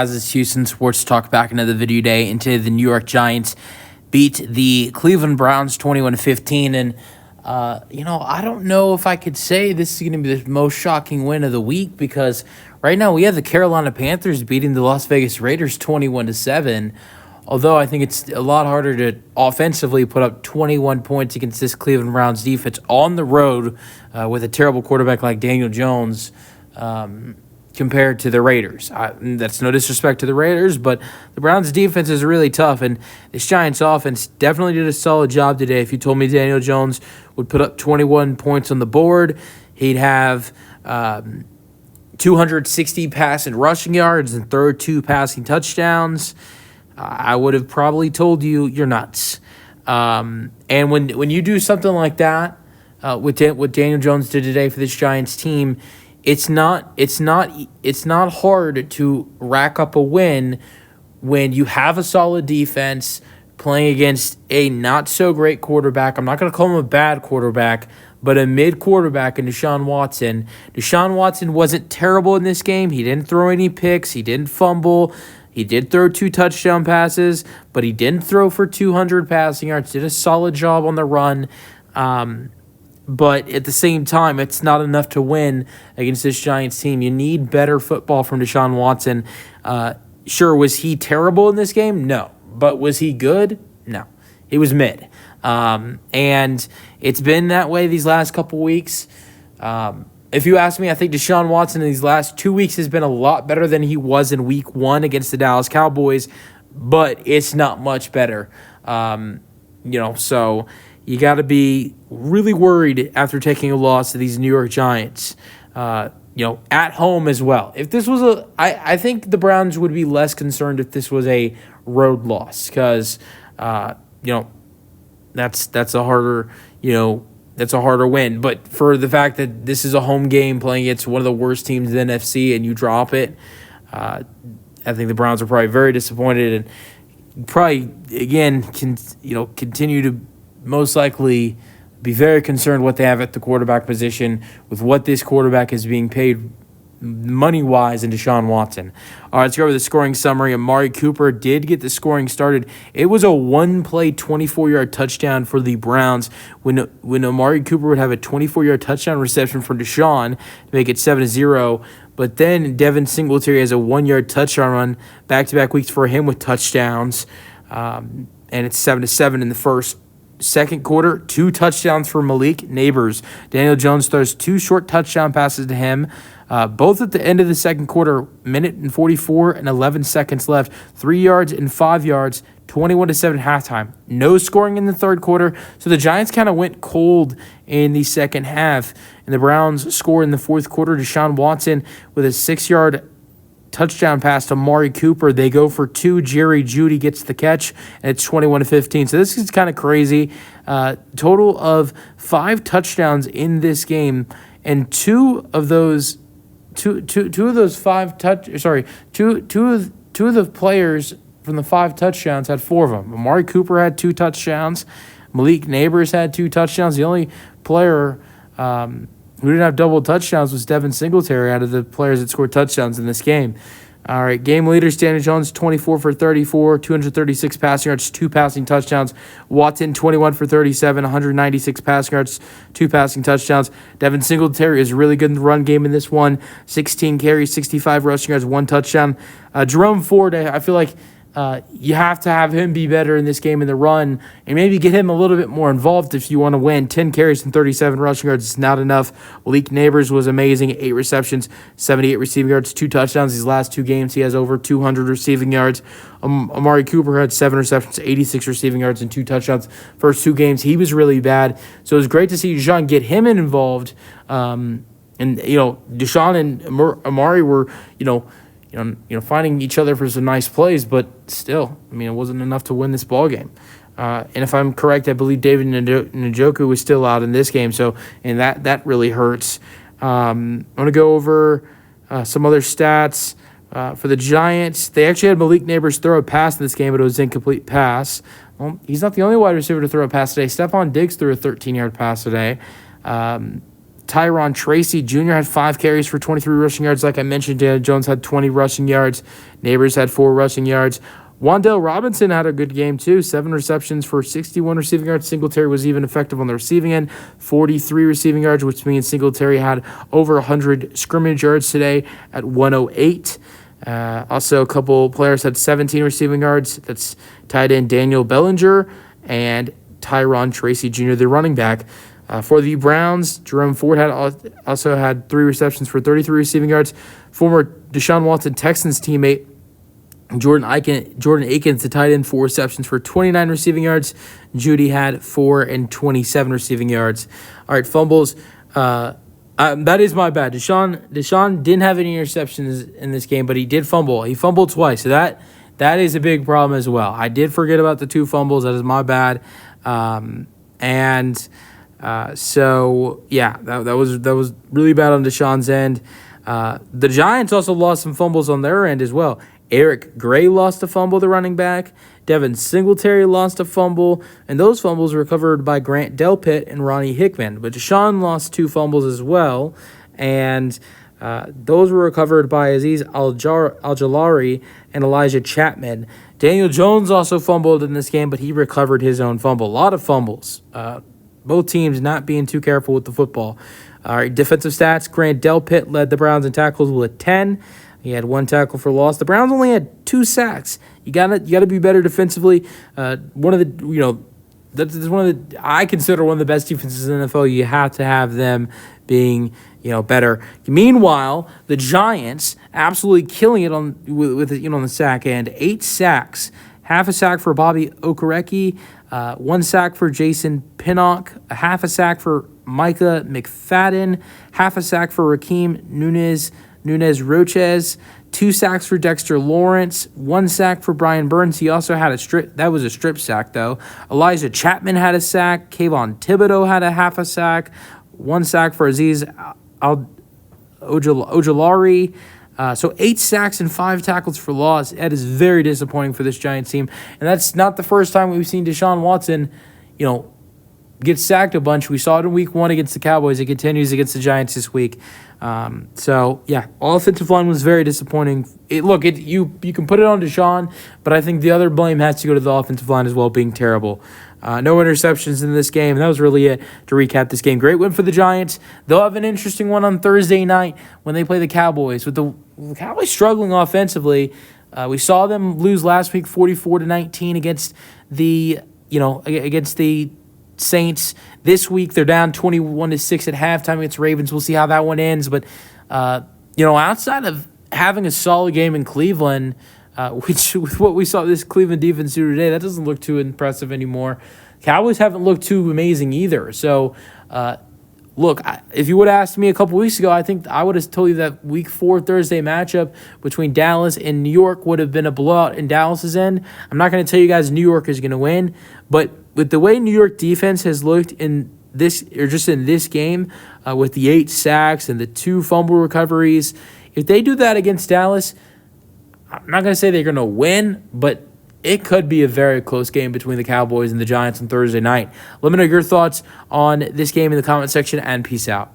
As it's Houston Sports Talk back into the video day. And today the New York Giants beat the Cleveland Browns 21-15. And, I don't know if I could say this is going to be the most shocking win of the week because right now we have the Carolina Panthers beating the Las Vegas Raiders 21-7. Although I think it's a lot harder to offensively put up 21 points against this Cleveland Browns defense on the road with a terrible quarterback like Daniel Jones. Compared to the Raiders. That's no disrespect to the Raiders, but the Browns' defense is really tough, and this Giants' offense definitely did a solid job today. If you told me Daniel Jones would put up 21 points on the board, he'd have 260 passing rushing yards and throw 2 passing touchdowns, I would have probably told you you're nuts. And when you do something like that, what Daniel Jones did today for this Giants team, it's not hard to rack up a win when you have a solid defense playing against a not so great quarterback. I'm not going to call him a bad quarterback, but a mid quarterback in Deshaun Watson. Deshaun Watson wasn't terrible in this game. He didn't throw any picks. He didn't fumble. He did throw 2 touchdown passes, but he didn't throw for 200 passing yards. Did a solid job on the run. But at the same time, it's not enough to win against this Giants team. You need better football from Deshaun Watson. Sure, was he terrible in this game? No. But was he good? No. He was mid. And it's been that way these last couple weeks. If you ask me, I think Deshaun Watson in these last 2 weeks has been a lot better than he was in week 1 against the Dallas Cowboys, but it's not much better. So you got to be really worried after taking a loss to these New York Giants, at home as well. If this was I think the Browns would be less concerned if this was a road loss because, that's a harder, that's a harder win. But for the fact that this is a home game playing against one of the worst teams in the NFC and you drop it, I think the Browns are probably very disappointed and probably, again, continue to most likely be very concerned what they have at the quarterback position with what this quarterback is being paid money-wise in Deshaun Watson. All right, let's go over the scoring summary. Amari Cooper did get the scoring started. It was a one-play, 24-yard touchdown for the Browns when Amari Cooper would have a 24-yard touchdown reception for Deshaun to make it 7-0. But then Devin Singletary has a 1-yard touchdown run back-to-back weeks for him with touchdowns. And it's 7-7 in the second quarter. 2 touchdowns for Malik Nabers. Daniel Jones throws 2 short touchdown passes to him, both at the end of the second quarter, minute and 44 and 11 seconds left, 3 yards and 5 yards, 21-7 halftime. No scoring in the third quarter, so the Giants kind of went cold in the second half, and the Browns scored in the fourth quarter. Deshaun Watson with a 6-yard touchdown pass to Amari Cooper. They go for 2. Jerry Jeudy gets the catch, and it's 21-15. So this is kind of crazy. Total of 5 touchdowns in this game, and two of the players from the 5 touchdowns had 4 of them. Amari Cooper had 2 touchdowns. Malik Nabers had 2 touchdowns. The only player who didn't have double touchdowns was Devin Singletary out of the players that scored touchdowns in this game. All right, game leaders, Daniel Jones, 24 for 34, 236 passing yards, 2 passing touchdowns. Watson, 21 for 37, 196 passing yards, 2 passing touchdowns. Devin Singletary is really good in the run game in this one. 16 carries, 65 rushing yards, 1 touchdown. Jerome Ford, I feel like you have to have him be better in this game in the run and maybe get him a little bit more involved if you want to win. 10 carries and 37 rushing yards is not enough. Malik Nabers was amazing. 8 receptions, 78 receiving yards, 2 touchdowns. These last 2 games, he has over 200 receiving yards. Amari Cooper had 7 receptions, 86 receiving yards, and 2 touchdowns. First 2 games, he was really bad. So it was great to see Deshaun get him involved. And, Deshaun and Amari were, finding each other for some nice plays, but still, it wasn't enough to win this ball game. And if I'm correct, I believe David Njoku was still out in this game, and that really hurts. I'm going to go over some other stats. For the Giants, they actually had Malik Nabers throw a pass in this game, but it was an incomplete pass. Well, he's not the only wide receiver to throw a pass today. Stephon Diggs threw a 13-yard pass today. Tyron Tracy Jr. had 5 carries for 23 rushing yards. Like I mentioned, Daniel Jones had 20 rushing yards. Neighbors had 4 rushing yards. Wan'Dale Robinson had a good game too. 7 receptions for 61 receiving yards. Singletary was even effective on the receiving end. 43 receiving yards, which means Singletary had over 100 scrimmage yards today at 108. Also, a couple players had 17 receiving yards. That's tight end Daniel Bellinger and Tyron Tracy Jr., the running back. For the Browns, Jerome Ford also had 3 receptions for 33 receiving yards. Former Deshaun Watson Texans teammate Jordan Akins, the tight end, 4 receptions for 29 receiving yards. Judy had 4 and 27 receiving yards. All right, fumbles. That is my bad. Deshaun didn't have any interceptions in this game, but he did fumble. He fumbled twice, so that is a big problem as well. I did forget about the 2 fumbles. That is my bad. So yeah, that was really bad on Deshaun's end. The Giants also lost some fumbles on their end as well. Eric Gray lost a fumble, the running back. Devin Singletary lost a fumble, and those fumbles were recovered by Grant Delpit and Ronnie Hickman. But Deshaun lost 2 fumbles as well, and those were recovered by Azeez Al-Jalari and Elijah Chapman. Daniel Jones also fumbled in this game, but he recovered his own fumble. A lot of fumbles. Both teams not being too careful with the football. All right, defensive stats. Grant Delpit led the Browns in tackles with 10. He had 1 tackle for loss. The Browns only had 2 sacks. You gotta be better defensively. One of the that's one of the I consider one of the best defenses in the NFL. You have to have them being better. Meanwhile, the Giants absolutely killing it on the sack end. 8 sacks, half a sack for Bobby Okereke, 1 sack for Jason Pinnock, a half a sack for Micah McFadden, half a sack for Raheem Nunez Roches, 2 sacks for Dexter Lawrence, 1 sack for Brian Burns. He also had a strip sack though. Elijah Chapman had a sack. Kayvon Thibodeau had a half a sack. 1 sack for Azeez Ojulari. So 8 sacks and 5 tackles for loss. That is very disappointing for this Giants team. And that's not the first time we've seen Deshaun Watson, get sacked a bunch. We saw it in week 1 against the Cowboys. It continues against the Giants this week. So yeah, offensive line was very disappointing. You can put it on Deshaun, but I think the other blame has to go to the offensive line as well, being terrible. No interceptions in this game. And that was really it to recap this game. Great win for the Giants. They'll have an interesting one on Thursday night when they play the Cowboys. With the Cowboys struggling offensively, we saw them lose last week 44-19 against the Saints. This week they're down 21-6 at halftime against Ravens. We'll see how that one ends. But outside of having a solid game in Cleveland, which with what we saw this Cleveland defense do today, that doesn't look too impressive anymore. Cowboys haven't looked too amazing either. So, if you would have asked me a couple weeks ago, I think I would have told you that Week 4 Thursday matchup between Dallas and New York would have been a blowout in Dallas's end. I'm not going to tell you guys New York is going to win, but with the way New York defense has looked in this game, with the 8 sacks and the 2 fumble recoveries, if they do that against Dallas, I'm not going to say they're going to win, but it could be a very close game between the Cowboys and the Giants on Thursday night. Let me know your thoughts on this game in the comment section, and peace out.